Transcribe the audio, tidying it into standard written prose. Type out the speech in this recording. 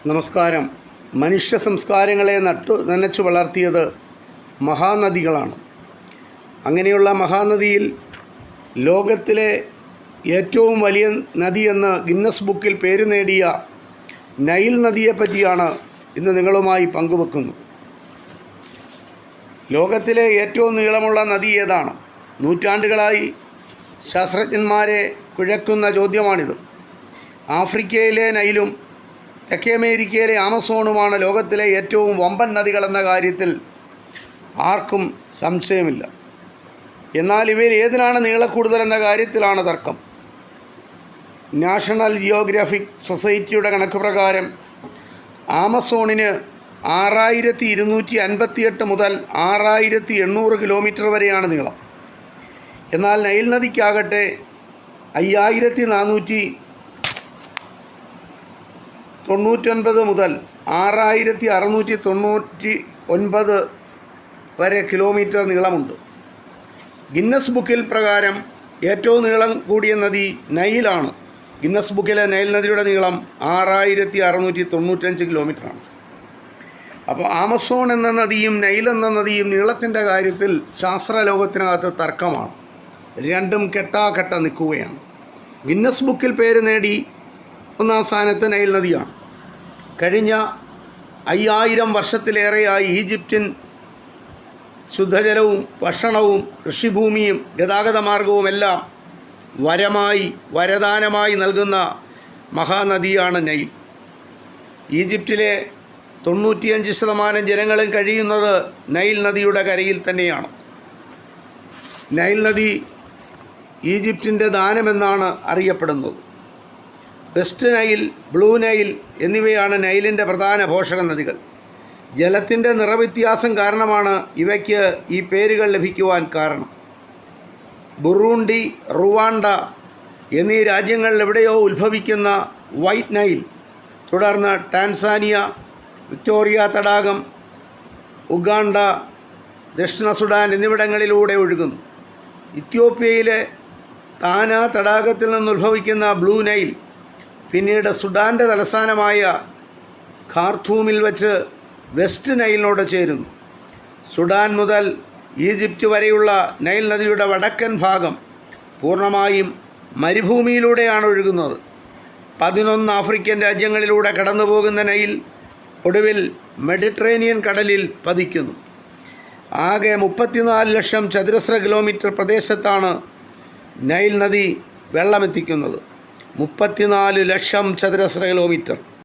നമസ്കാരം. മനുഷ്യ സംസ്കാരങ്ങളെ നനച്ചു വളർത്തിയത് മഹാനദികളാണ്. അങ്ങനെയുള്ള മഹാനദിയിൽ ലോകത്തിലെ ഏറ്റവും വലിയ നദിയെന്ന് ഗിന്നസ് ബുക്കിൽ പേര് നേടിയ നൈൽ നദിയെപ്പറ്റിയാണ് ഇന്ന് നിങ്ങളുമായി പങ്കുവെക്കുന്നത്. ലോകത്തിലെ ഏറ്റവും നീളമുള്ള നദി ഏതാണ്? നൂറ്റാണ്ടുകളായി ശാസ്ത്രജ്ഞന്മാരെ കുഴക്കുന്ന ചോദ്യമാണിത്. ആഫ്രിക്കയിലെ നൈലും തെക്കേ അമേരിക്കയിലെ ആമസോണുമാണ് ലോകത്തിലെ ഏറ്റവും വമ്പൻ നദികളെന്ന കാര്യത്തിൽ ആർക്കും സംശയമില്ല. എന്നാൽ ഇവയിൽ ഏതിനാണ് നീളക്കൂടുതലെന്ന കാര്യത്തിലാണ് തർക്കം. നാഷണൽ ജിയോഗ്രാഫിക് സൊസൈറ്റിയുടെ കണക്ക് പ്രകാരം ആമസോണിന് 6258 മുതൽ 6800 കിലോമീറ്റർ വരെയാണ് നീളം. എന്നാൽ നൈൽ നദിക്കാകട്ടെ 5499 മുതൽ 6699 വരെ കിലോമീറ്റർ നീളമുണ്ട്. ഗിന്നസ് ബുക്കിൽ പ്രകാരം ഏറ്റവും നീളം കൂടിയ നദി നൈലാണ്. ഗിന്നസ് ബുക്കിലെ നൈൽ നദിയുടെ നീളം 6695 കിലോമീറ്ററാണ്. അപ്പോൾ ആമസോൺ എന്ന നദിയും നൈൽ എന്ന നദിയും നീളത്തിൻ്റെ കാര്യത്തിൽ ശാസ്ത്രലോകത്തിനകത്ത് തർക്കമാണ്. രണ്ടും കെട്ടാകെട്ട നിൽക്കുകയാണ്. ഗിന്നസ് ബുക്കിൽ പേര് നേടി ഒന്നാം സ്ഥാനത്ത് നൈൽ നദിയാണ്. കഴിഞ്ഞ 5000 വർഷത്തിലേറെയായി ഈജിപ്ഷ്യൻ ശുദ്ധജലവും ഭക്ഷണവും കൃഷിഭൂമിയും ഗതാഗത മാർഗവുമെല്ലാം വരദാനമായി നൽകുന്ന മഹാനദിയാണ് നൈൽ. ഈജിപ്തിലെ 95% ജനങ്ങളും കഴിയുന്നത് നൈൽ നദിയുടെ കരയിൽ തന്നെയാണ്. നൈൽ നദി ഈജിപ്തിൻ്റെ ദാനമെന്നാണ് അറിയപ്പെടുന്നത്. വെസ്റ്റ് നൈൽ, ബ്ലൂ നൈൽ എന്നിവയാണ് നൈലിൻ്റെ പ്രധാന പോഷക നദികൾ. ജലത്തിൻ്റെ നിറവ്യത്യാസം കാരണമാണ് ഇവയ്ക്ക് ഈ പേരുകൾ ലഭിക്കുവാൻ കാരണം. ബുറൂണ്ടി, റുവാണ്ട എന്നീ രാജ്യങ്ങളിൽ എവിടെയോ ഉത്ഭവിക്കുന്ന വൈറ്റ് നൈൽ തുടർന്ന് ടാൻസാനിയ, വിക്ടോറിയ തടാകം, ഉഗാണ്ട, ദക്ഷിണ സുഡാൻ എന്നിവിടങ്ങളിലൂടെ ഒഴുകുന്നു. ഇത്യോപ്യയിലെ താന തടാകത്തിൽ നിന്നുദ്ഭവിക്കുന്ന ബ്ലൂ നൈൽ പിന്നീട് സുഡാൻ്റെ തലസ്ഥാനമായ ഖാർത്തൂമിൽ വച്ച് വെസ്റ്റ് നൈലിനോട് ചേരുന്നു. സുഡാൻ മുതൽ ഈജിപ്റ്റ് വരെയുള്ള നൈൽ നദിയുടെ വടക്കൻ ഭാഗം പൂർണ്ണമായും മരുഭൂമിയിലൂടെയാണ് ഒഴുകുന്നത്. 11 ആഫ്രിക്കൻ രാജ്യങ്ങളിലൂടെ കടന്നുപോകുന്ന നൈൽ ഒടുവിൽ മെഡിറ്ററേനിയൻ കടലിൽ പതിക്കുന്നു. ആകെ 34 ലക്ഷം ചതുരശ്ര കിലോമീറ്റർ പ്രദേശത്താണ് നൈൽ നദി വെള്ളമെത്തിക്കുന്നത്. 34 ലക്ഷം ചതുരശ്ര കിലോമീറ്റർ.